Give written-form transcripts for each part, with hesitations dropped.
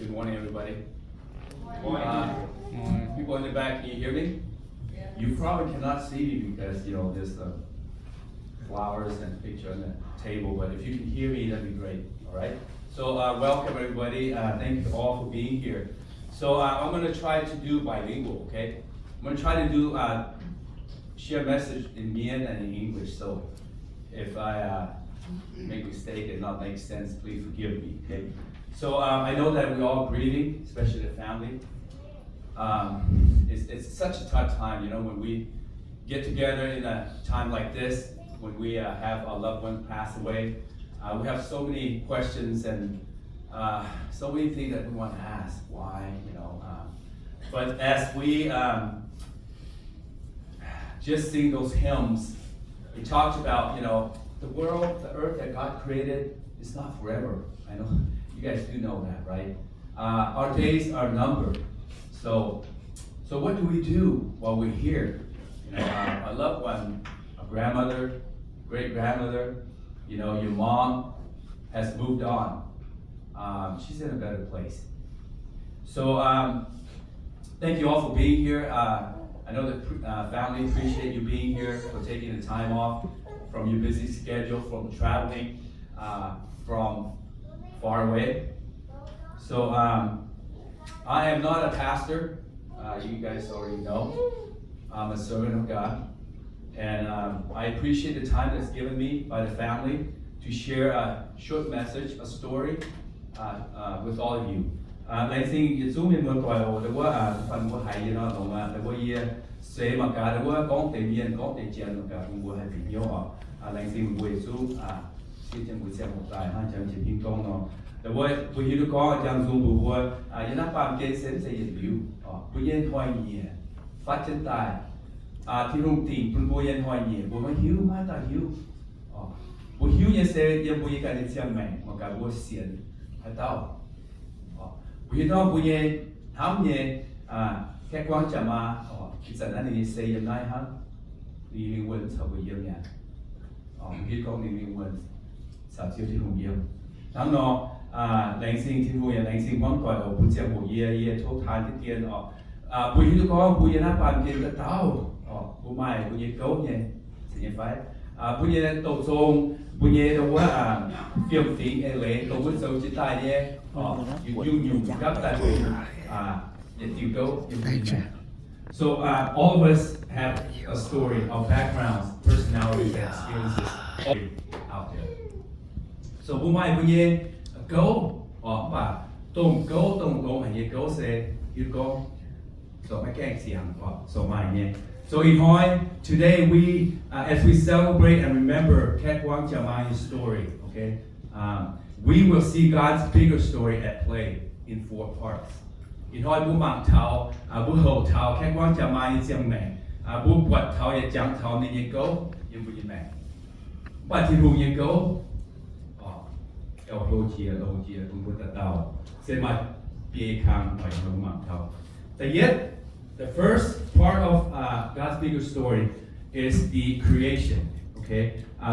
Good morning, everybody. People in the back, can you hear me? Yeah. You probably cannot see me because, there's the flowers and picture on the table, but if you can hear me, that'd be great, all right? So welcome, everybody. Thank you all for being here. So I'm going to try to do bilingual, okay? I'm going to try to do share message in Mien and in English, so if I make mistake and not make sense, please forgive me, okay? So I know that we're all grieving, especially the family. It's such a tough time, when we get together in a time like this, when we have a loved one pass away. We have so many questions and so many things that we want to ask. Why, But as we just sing those hymns, we talked about, the world, the earth that God created is not forever. I know you guys do know that, right? Our days are numbered. So what do we do while we're here? A loved one, a grandmother, great-grandmother, your mom has moved on. She's in a better place. So thank you all for being here. I know the family appreciate you being here, for taking the time off from your busy schedule, from traveling from far away. So I am not a pastor. You guys already know. I'm a servant of God. And I appreciate the time that's given me by the family to share a short message, a story with all of you. Lại xin Iu-Mienh mới gọi hồ được qua phần của hải nó là được qua sẽ mà cả được qua con tự nhiên con tự nhiên được cả cùng của hải bị nhớ lại xin buổi xuống xin cho buổi xem một tài hai trăm chỉ kinh công nó được qua buổi hiếu có trong dùng buổi qua những năm bạn kia sẽ diễn biểu buổi yên hoài nhẹ phát triển tài thì rung tình phần buổi yên hoài nhẹ buổi mà hiếu mà ta hiếu buổi hiếu như sẽ như buổi cái gì xem mày mà cả buổi xiên hay tao buổi đó buổi nhẹ hám nhẹ các quan trọng mà khi sản anh ấy xây dựng này hắn đi liên quan sau buổi yêu nhà khi con đi liên quan sau chiều thì hùng yêu tháng nọ lãnh sinh thì hùng lãnh sinh quán gọi ở buổi chiều buổi ye thâu than cái tiền buổi đó có buổi nó bàn tiền cái tao buổi mai buổi ye cấu nhé sẽ như phải buổi ye tổ sông buổi ye đâu quá phim phim cái lệ tổ bút sâu chỉ tài nhé dùng các tài So all of us have a story, our backgrounds, personalities, and experiences all out there. So bố mai bố nhé gấu và tôm hay nhé gấu sẽ yêu gấu. So mấy cái xiang so mai nhé. So in Hoi, today we, as we celebrate and remember Ket Wang Jamai's story, okay, we will see God's bigger story at play in 4 parts. In Hoi bố mạng thảo, bố hậu thảo, Ket Wang Jamai mengh, bố quật thảo ye giang thảo nên ye gấu, yên bố ye mengh. Bà thì hùng ye gấu, lô chia, bố bố tàu, sẽ mà bia khang ngoài bố mạng thảo. The first part of God's bigger story is the creation, okay?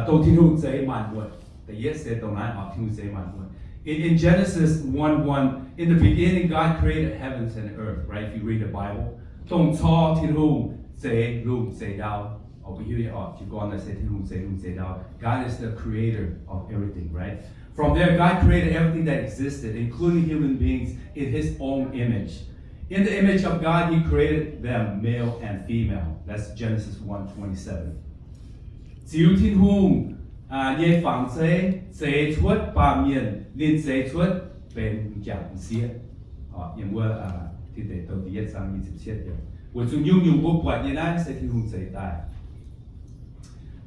Tô thiên hùng dễ màn muộn. The yet said don't I ought to say my word. In Genesis 1:1, in the beginning God created heavens and earth, right? If you read the Bible. Tông cho thiên hùng say lung say down. Or we hear it off. You go on and say thiên hùng say down. God is the creator of everything, right? From there, God created everything that existed, including human beings, in His own image. In the image of God, He created them, male and female. That's Genesis 1:27. Diu thiên hùng ye phang sẽ xuất ba miền nên sẽ xuất bên giảng xiết nhưng mà thì để tôi viết sang như xiết vậy. Và chúng dùng bộ quạt như này sẽ thì hùng sẽ tài.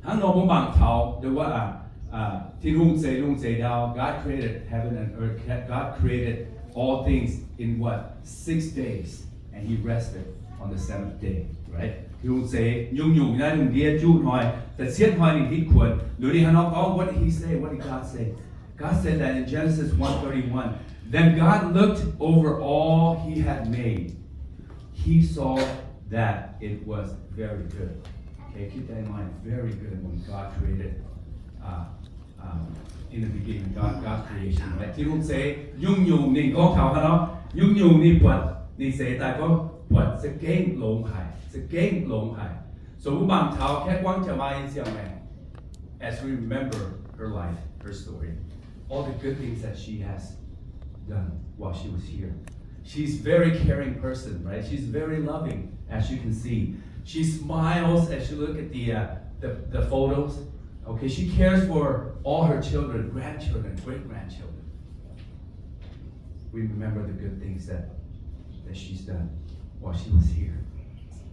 Hắn nói bộ bằng thảo đượcว่าthì hùng sẽ đào. God created heaven and earth. God created all things in 6 days, and He rested on the 7th day, right? You say, dùng ra dùng địa chút hỏi,แต่เสียดhỏiหนึ่งที่ควรดูดิฮะน้องอ๋อ what did He say? What did God say? God said that in Genesis 1:31. Then God looked over all He had made. He saw that it was very good. Okay, keep that in mind. Very good when God created in the beginning, God's creation, right? Thì cũng sẽ nhung nên có thảo nó nhung ni quật ni sẽ tại có quật sẽ kén lông hải. So we bằng thảo khét quang cho mai xiang mẹ. As we remember her life, her story, all the good things that she has done while she was here. She's a very caring person, right? She's very loving, as you can see. She smiles as you look at the photos. Okay, she cares for all her children, grandchildren, great-grandchildren. We remember the good things that she's done while she was here.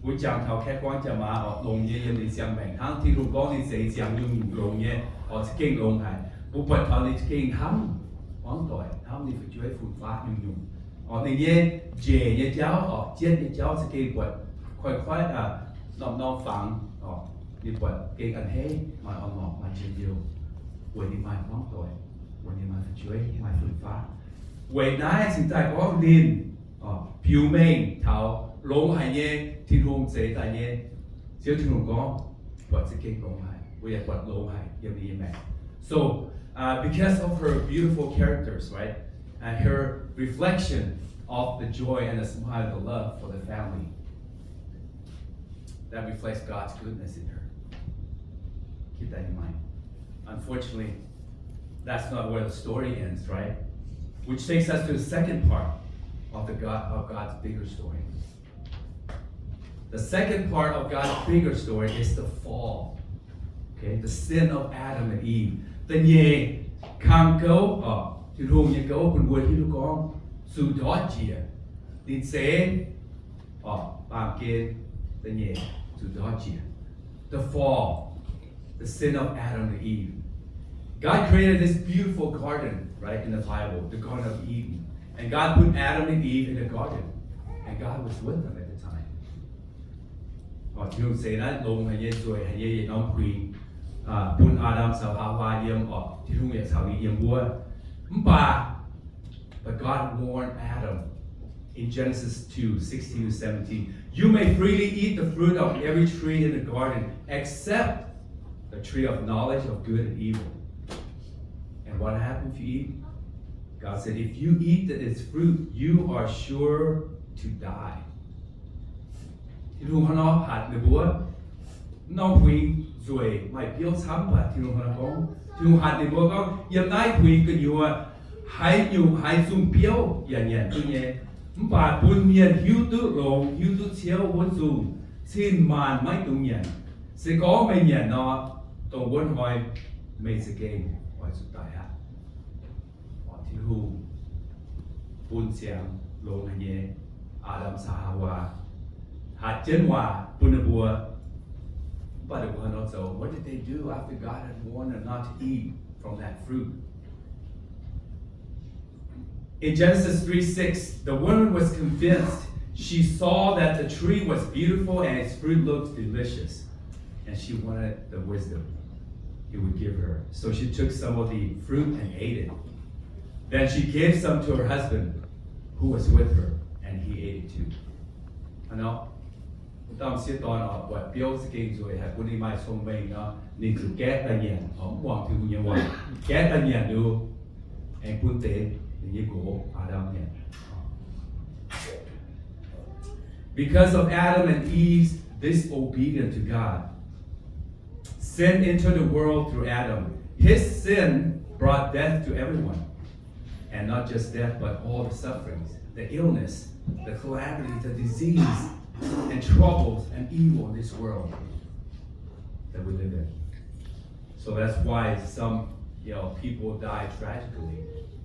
Buổi chàng thảo khét quang cho mà ở lồng nhẹ yếm đi xiang mẹ hàng thì rung có đi sẽ xiang nhung lồng nhẹ ở kinh lồng hải. Buổi bật thảo đi kinh hâm quang tuổi hâm đi phải chơi phun phát nhung. Ở này nhẹ dễ nhẹ cháu ở chết nhẹ cháu sẽ kinh bật khoai non phẳng ở đi bật kinh ăn hết mà ở ngọt mà chơi nhiều. Buổi đi mai quang tuổi buổi đi mai phải chơi mai phun phát. Buổi nay hiện tại có liền Iu-Mienh thảo lông hải nhé thiên hùng sẽ tại nhé chiếu thiên hùng có vật sẽ kinh lông hải bây giờ vật lông hải yếm đi mẹ. So because of her beautiful characters, right, and her reflection of the joy and the smile, the love for the family, that reflects God's goodness in her. Keep that in mind. Unfortunately, that's not where the story ends, right? Which takes us to the second part of God's bigger story. The second part of God's bigger story is the fall. Okay, the sin of Adam and Eve. The nhẹ khang cấu thì hùng nhẹ cấu còn buổi thì nó có sự đó chia thì sẽ bằng kia the nhẹ sự đó chia. The fall, the sin of Adam and Eve. God created this beautiful garden, right, in the Bible, the Garden of Eden. And God put Adam and Eve in the garden. And God was with them at the time. Thì hùng sẽ nói lông hay nhẹ rồi hay nhẹ nóng quỳ. Pun Adam sa Hawa yem thì hung yet sao yem bua. But God warned Adam in Genesis 2:16-17. You may freely eat the fruit of every tree in the garden except the tree of knowledge of good and evil. And what happened if you eat? God said, if you eat its fruit, you are sure to die. Thì hung nó hạt người búa. Nó quỳ rồi mày biểu sắm và thì nó có thì hạt thì bố có hiện nay quỳ cái nhiều hay dùng biểu nhận tôi nhé và buôn miền hiu tự chiếu vốn dùng xin màn mấy tụ nhận sẽ có mấy nhận nó tôi muốn hỏi mấy sự kiện hỏi sự tài hạt thì hù buôn xiang lồng hay nhé Adam sa Hawa hạt chân hòa buôn bùa. But so what did they do after God had warned them not to eat from that fruit? In Genesis 3:6, the woman was convinced. She saw that the tree was beautiful and its fruit looked delicious. And she wanted the wisdom it would give her. So she took some of the fruit and ate it. Then she gave some to her husband who was with her, and he ate it too. I know. 當時當我為標記住係本地賣餸味咯，你就 get 得人，我唔望條嘢話 get 得人咯，誒本地你一個阿當人。Because of Adam and Eve's disobedience to God, sin entered the world through Adam. His sin brought death to everyone, and not just death, but all the sufferings, the illness, the calamity, the disease, and troubles and evil in this world that we live in. So that's why some, people die tragically,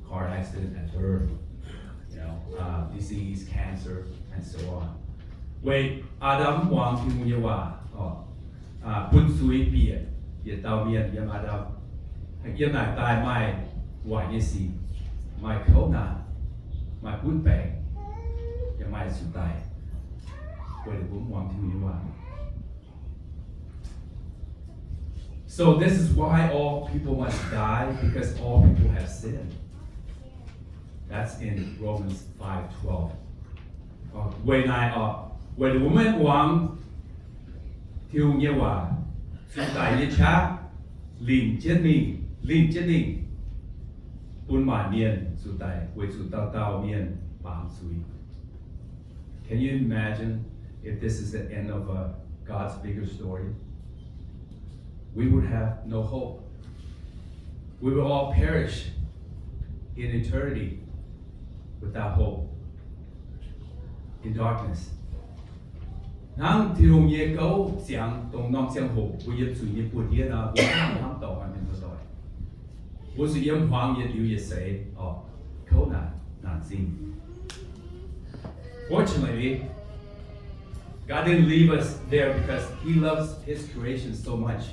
car accident at birth, disease, cancer, and so on. Vậy Adam Hoàng thì muốn nhớ Pun suy bịa, ye tao miền yếm Adam, yếm này tai mai hoài như gì, mai khẩu nà, mai bún bè, yếm mai sụt tai. So this is why all people must die, because all people have sinned. That's in Romans 5:12. When the woman wants thiêu như hòa, sự tại như cha, liền chết đi, 本满面主代为主到面帮主。Can you imagine if this is the end of God's bigger story? We would have no hope. We will all perish in eternity without hope, in darkness. Nang tirong ye go xiang dong nong xiang ho, wo ye zu ye bu die na, wo nang ham dao an min doi. Wo su yem huang ye liu ye say, oh, ko nan xin. Fortunately, God didn't leave us there because He loves His creation so much.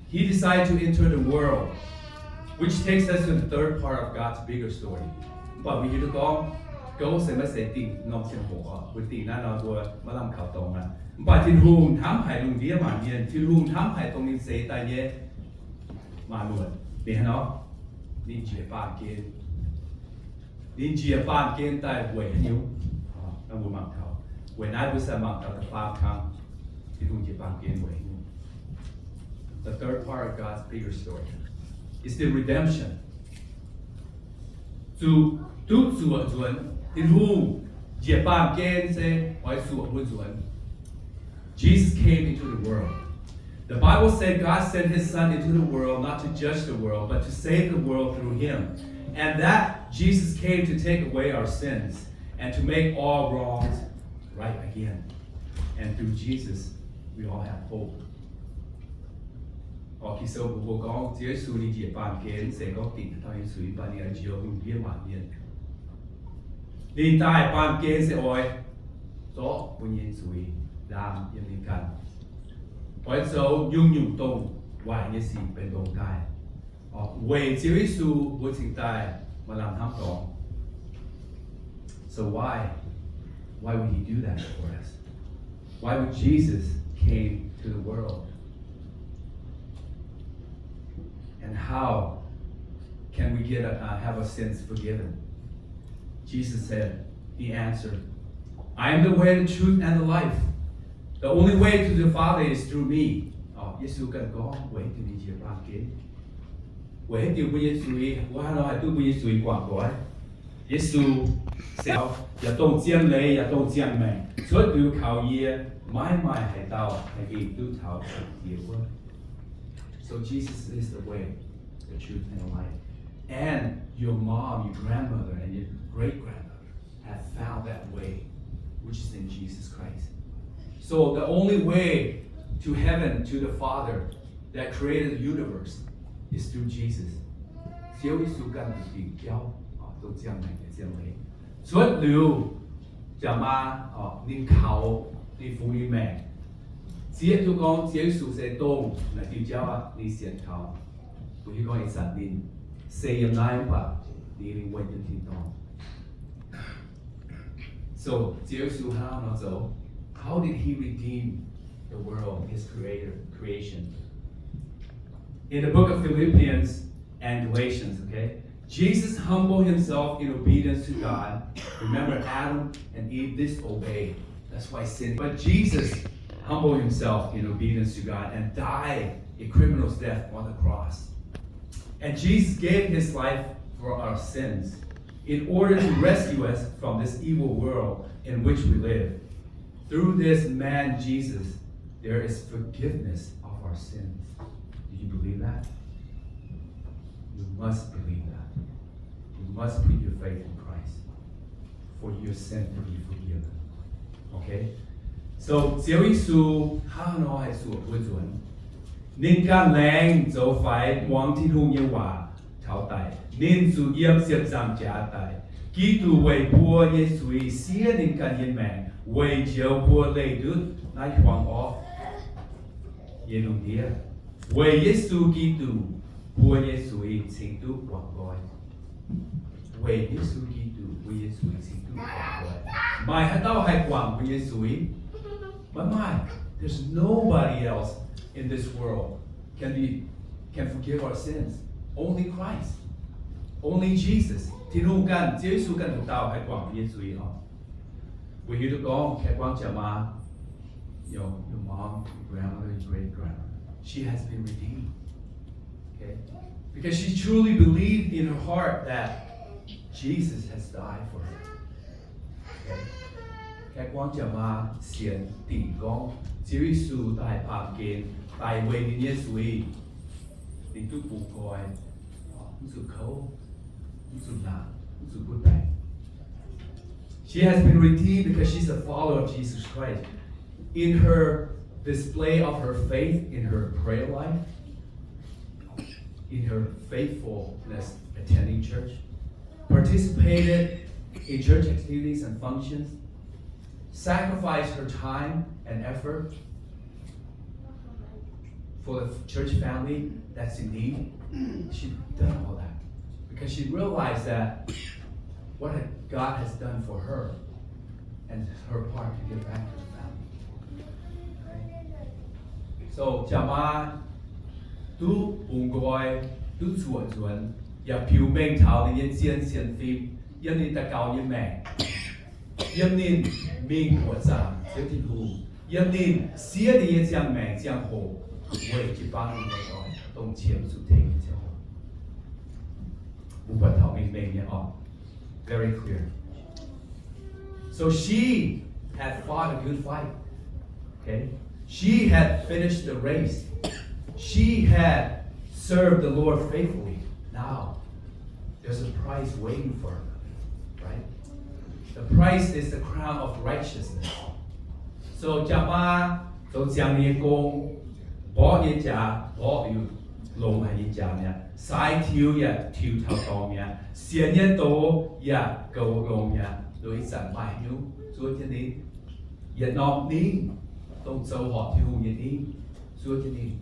He decided to enter the world, which takes us to the third part of God's bigger story. But we need to go say mà sẽ tìm nông sinh hộ, với tìm na nó vừa mà làm khảo tông à. But thiên hùng thám hải lùng địa mà nhiên, thiên hùng thám hải tông nên sẽ tại nhé mà luôn. Để nó nên chia ba kiến tại quầy nhiêu, nó vừa mang khảo. When I was a monk at the 5 count, thiên hùng chia ba kiến quầy nhiêu. The third part of God's bigger story is the redemption. Zu tu zu zuan in who Japan can say why su zuan. Jesus came into the world. The Bible said God sent His Son into the world not to judge the world, but to save the world through Him. And that Jesus came to take away our sins and to make all wrongs right again. And through Jesus, we all have hope. Khi sâu của vô con, Chúa Giêsu đi dẹp bàn kiến sẽ có tỉnh thay suy bàn nhà chiếu hùng viên mãn nhiên. Đi tai bàn kiến sẽ oi, gió của nhiên suy làm yên linh căn. Oi sâu nhung nhung tông, hoài như xì bên đồng cai. Về Chúa Giêsu vô tình tai mà làm tham tòng. So why would He do that for us? Why would Jesus came to the world? And how can we have our sins forgiven? Jesus said, He answered, I am the way, the truth, and the life. The only way to the Father is through me. Giêsu cần có way to đi chia ba kiến. Way to bây Giêsu, qua nó hay tu bây Giêsu quảng gọi. Giêsu sao? Ya tông chiang lệ, ya tông chiang mèn. Suốt từ khảo ye, mãi mãi hay tao hay vì tu thảo hiểu hơn. So Jesus is the way, the truth, and the life. And your mom, your grandmother, and your great-grandmother have found that way, which is in Jesus Christ. So the only way to heaven, to the Father that created the universe, is through Jesus. Chúa Giêsu cần được tìm kéo tổ chức này để xem lấy. Suốt lưu, chả mà nên khảo, nên phụ nữ mẹ. Chỉ tu con Chúa Giêsu sẽ tông là đi giáo đi xiên khảo. Vì con ấy sản định xây dựng lại và đi lên quay trên thiên đàng. So Chúa Giêsu how nó走? How did He redeem the world, His creation? In the book of Philippians and Galatians, okay, Jesus humbled Himself in obedience to God. Remember, Adam and Eve disobeyed. That's why sin. But Jesus humbled Himself in obedience to God and died a criminal's death on the cross. And Jesus gave His life for our sins in order to rescue us from this evil world in which we live. Through this man, Jesus, there is forgiveness of our sins. Do you believe that? You must believe that. You must put your faith in Christ for your sin to be forgiven. Okay? So, Chúa Giêsu how nói sự vui chuẩn. Nên can lành dấu phải quang thiên hùng như hòa thảo tài. Nên sự yếm xếp giảm trả tài. Kỹ tù quầy bùa như suy xía nên can yên mẹ. Quầy chiều bùa lây đứt nái hoàng ổ. Yên lùng đĩa. Quầy Giêsu kỹ tù bùa như suy sinh túc quảng gọi. Quầy Giêsu kỹ tù bùa như suy sinh túc quảng gọi. Mai hát tao hay quảng bùa như suy. But there's nobody else in this world can forgive our sins. Only Christ. Only Jesus. Thiên hùng cần, Chúa Giêsu cần thuộc tao hay quảng bùa như suy họ. When you look on, your mom, your grandmother, your great grandmother, she has been redeemed. Okay? Because she truly believed in her heart that Jesus has died for her. Okay? Các quan trọng mà xiên tỷ con, chỉ vì sự đại phạm kiến, đại vệ đến Giê xu ý, thì tôi phụ coi, sự khâu, sự nặng, sự bút đại. She has been redeemed because she's a follower of Jesus Christ. In her display of her faith, in her prayer life, in her faithfulness attending church, participated in church activities and functions, sacrificed her time and effort for the church family that's in need. She's done all that because she realized that what God has done for her and her part to give back to the family. Okay? So, Jama, tu ungoi, tu chuan, ya Iu-Mienh thảo ni yen xian phim, yen ni ta cao yen meng, yen ni ming của zang, xian tin hu, yen ni xia ni yen jiang meng jiang ho, wei ji ba ni yen oi, dong qian su ting yen jiang ho. Wu ban thảo ming meng yen oi. Very clear. So she had fought a good fight. Okay? She had finished the race. She had served the Lord faithfully. Now, there's a prize waiting for her. Right? The prize is the crown of righteousness. So, Jama, so Jiang Ye Gong, Bo Ye Jia, Bo Yu, Long Hai Ye Jia Mia, Sai Tiu Ya, Tiu Tao Tao Mia, Xian Ye Do Ya, Go Long Ya, Doic Bai Nu, Zua Tian Ni, Ye Nom Ni, Dong Zhou Ho Tiu Ye Ni, Zua Tian Ni.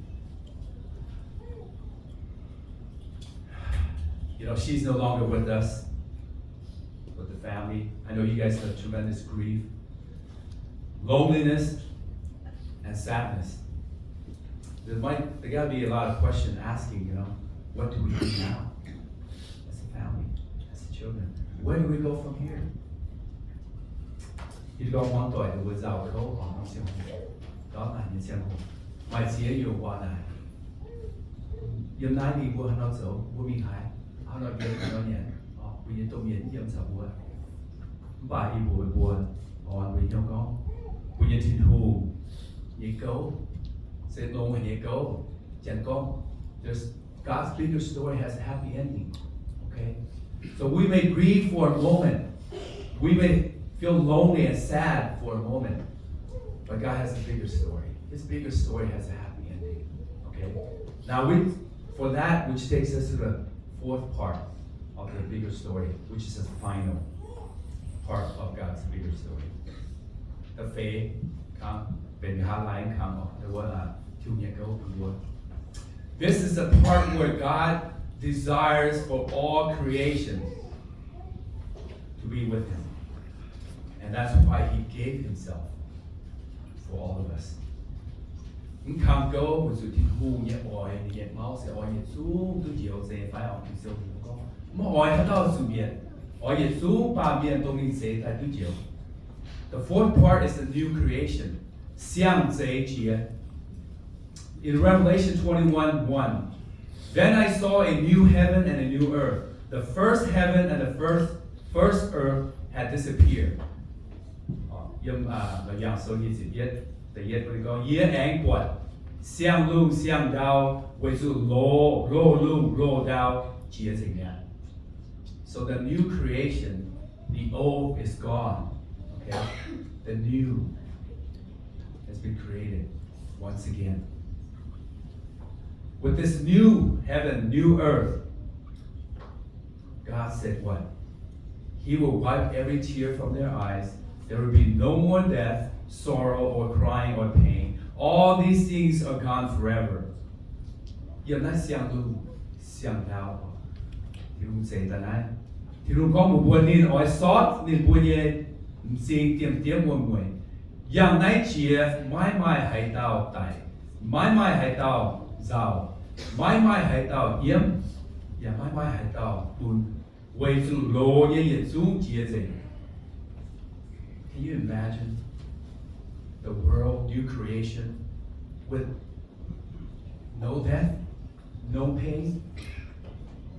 You know, she's no longer with us, with the family. I know you guys have tremendous grief, loneliness, and sadness. There gotta be a lot of questions asking, you know, what do we do now as a family, as children? Where do we go from here? You go one tuổi thì vừa giàu khâu họ nó xem đó là những xem ngoài chia nhiều qua này. Hôm nay đi qua nó xấu, qua mình hải, họ nói chuyện nó nhẹ, bây giờ tôi miễn nhiễm sao qua, bài đi buồn, họ với nhau con, bây giờ thiên hù, nhị cấu, sẽ lông hay nhị cấu, chẳng con, God's bigger story has a happy ending, okay? So we may grieve for a moment, we may feel lonely and sad for a moment, but God has a bigger story. His bigger story has a happy ending, okay? Now for that, which takes us to the fourth part of the bigger story, which is the final part of God's bigger story. The faith come, when you have line come, the one This is the part where God desires for all creation to be with Him. And that's why He gave Himself for all of us. Không có một sự thiên hu nhẹ ỏi nhẹ máu sẽ ỏi nhẹ xuống tôi chiều sẽ phải học từ sâu thì có mà ỏi hết đâu sự biển ỏi nhẹ xuống ba biển tôi mình sẽ tại tôi chiều. The fourth part is the new creation. Xiang Zhe Jie. In Revelation 21:1, then I saw a new heaven and a new earth. The first heaven and the first earth had disappeared. Là dạng số như chỉ biết, tự nhiên tôi có yietc quật, xiang lu xiang dao, với sự lô dao chia thành nhá. So the new creation, the old is gone. Okay, the new has been created once again. With this new heaven, new earth, God said what? He will wipe every tear from their eyes. There will be no more death, sorrow, or crying, or pain. All these things are gone forever. Giờ nó xiang lu, xiang dao. Thì cũng sẽ ta nói. Thì lúc có một buồn nên ỏi sót nên buồn ye, xin tiêm buồn mùi. Yang nãy chia mãi hải tao tại, mãi hải tao giàu, mãi hải tao yếm, và mãi hải tao buồn. Vì sự lô ye xuống chia gì. Can you imagine the world, new creation, with no death, no pain,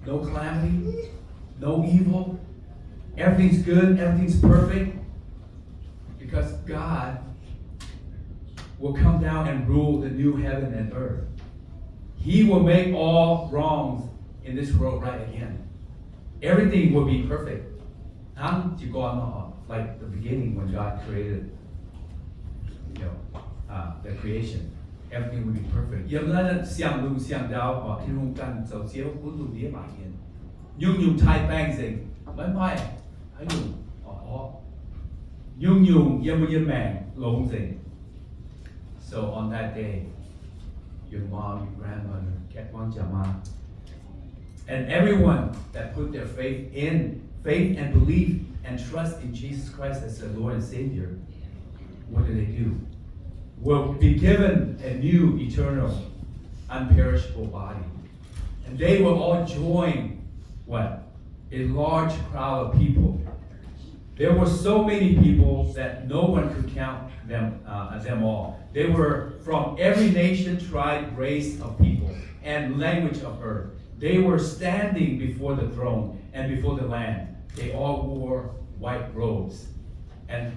no calamity, no evil. Everything's good, everything's perfect. Because God will come down and rule the new heaven and earth. He will make all wrongs in this world right again. Everything will be perfect. Like the beginning when God created the creation. Everything will be perfect. So on that day, your mom, your grandmother, and everyone that put their faith and belief and trust in Jesus Christ as their Lord and Savior, what do? Will be given a new, eternal, unperishable body. And they will all join what? A large crowd of people. There were so many people that no one could count them all. They were from every nation, tribe, race of people, and language of earth. They were standing before the throne and before the Lamb. They all wore white robes and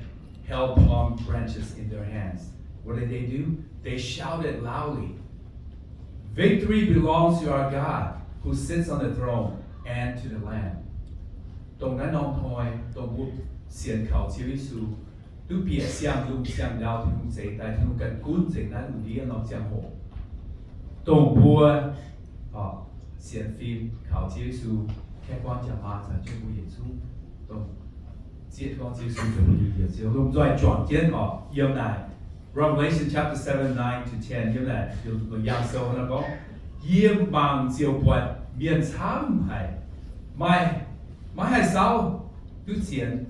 held palm branches in their hands. What did they do? They shouted loudly, "Victory belongs to our God, who sits on the throne, and to the Lamb." 当咱农台动物先靠主耶稣，都别向路向了天谁带天跟古正咱有理那江河。动物先飞靠主耶稣，开光讲嘛才就不耶稣，都接光主耶稣就不耶稣。我们再转见原来 Revelation chapter 7, 9 to 10 原来就样式那个Mai hai sao tu chiến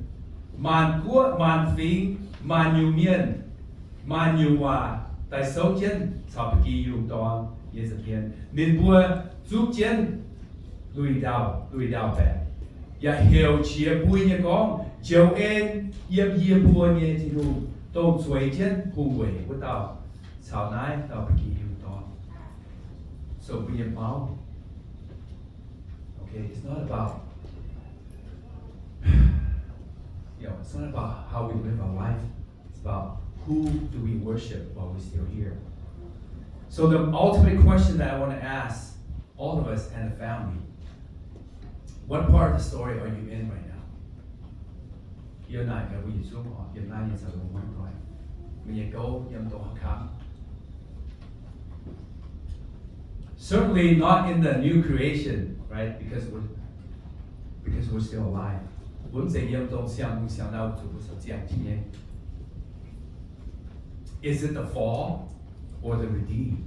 man quốc man phí man Iu-Mienh man hnyouv tại số chiến sau khi dùng to như thế kiện nên bua giúp chiến lùi đào bè và hiểu chia bùi như con chiều en yếm bùa như thế đủ tông suy chiến hùng quỷ của tao sau này tao khi dùng to so bây giờ máu okay it's not about it's not about how we live our life. It's about who do we worship while we're still here. So the ultimate question that I want to ask all of us and the family, what part of the story are you in right now? Hiện nay là quý vị xuống họ, hiện nay là sao cũng muốn nói. Mình go yếm tổ khám. Certainly not in the new creation, right? Because we're still alive. Is it the fall or the redeemed?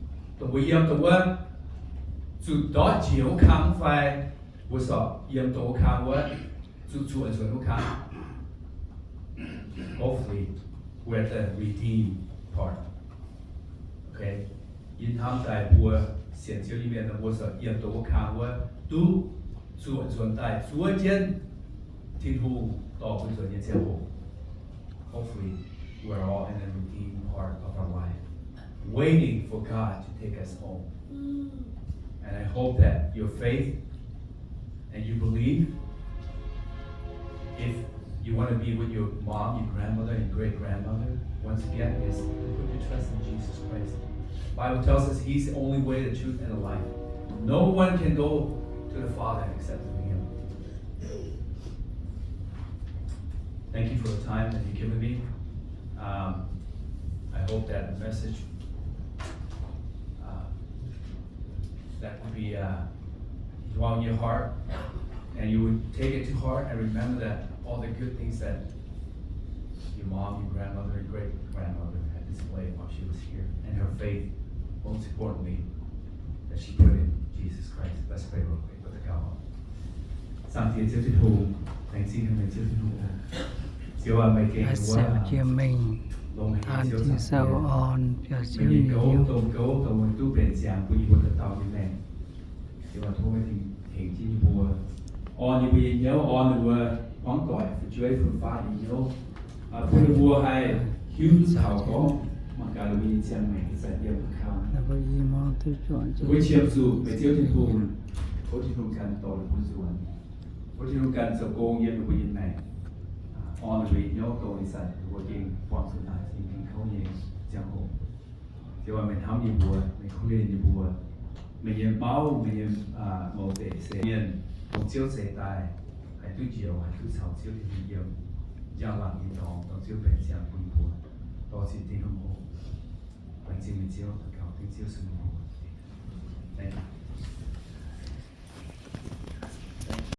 Hopefully we're at the redeemed part. Okay? 银行在播显教里面的我说也都看我都存在昨天 Hopefully, we're all in the redeemed part of our life, waiting for God to take us home. And I hope that your faith and you believe, if you want to be with your mom, your grandmother, and great grandmother, once again, is put your trust in Jesus Christ. The Bible tells us He's the only way, the truth, and the life. No one can go to the Father except through Him. Thank you for the time that you've given me. I hope that the message that would be dwell in your heart, and you would take it to heart and remember that all the good things that your mom, your grandmother, and great grandmother had displayed while she was here, and her faith, most importantly, that she put in Jesus Christ. Let's pray real quick with the God. Chim mình an chim sâu on cho chim Mình nhiều cố tàu mình tu bền giang của những cái tàu như này. Thì mà thôi thì hiện chi bùa on như bây nhớ on là món gọi phải chơi phương pháp gì nhớ. Phương bùa hay hiếu thảo có mà cả là bây giang này sẽ điều khám. là bởi vì mong tôi chọn Với chiếm dù về chiếu thiên hùng phổ thiên hùng cần tổ lực quân duẩn phổ thiên hùng cần sầu cô nhiên được quân này on the way nhớ tổ đi sạch working from sự tại thì mình không nhìn chẳng hộ thì mà mình không nhìn buồn mình không lên nhìn buồn mình nhìn máu mình nhìn màu tệ sẽ nhìn một chiếu sẽ tài hay tu chiều hay tu sáu chiếu thì mình nhiều giao làm gì đó đó chiếu bên xem quân buồn đó chỉ tin không hộ 环境的只有靠对接触。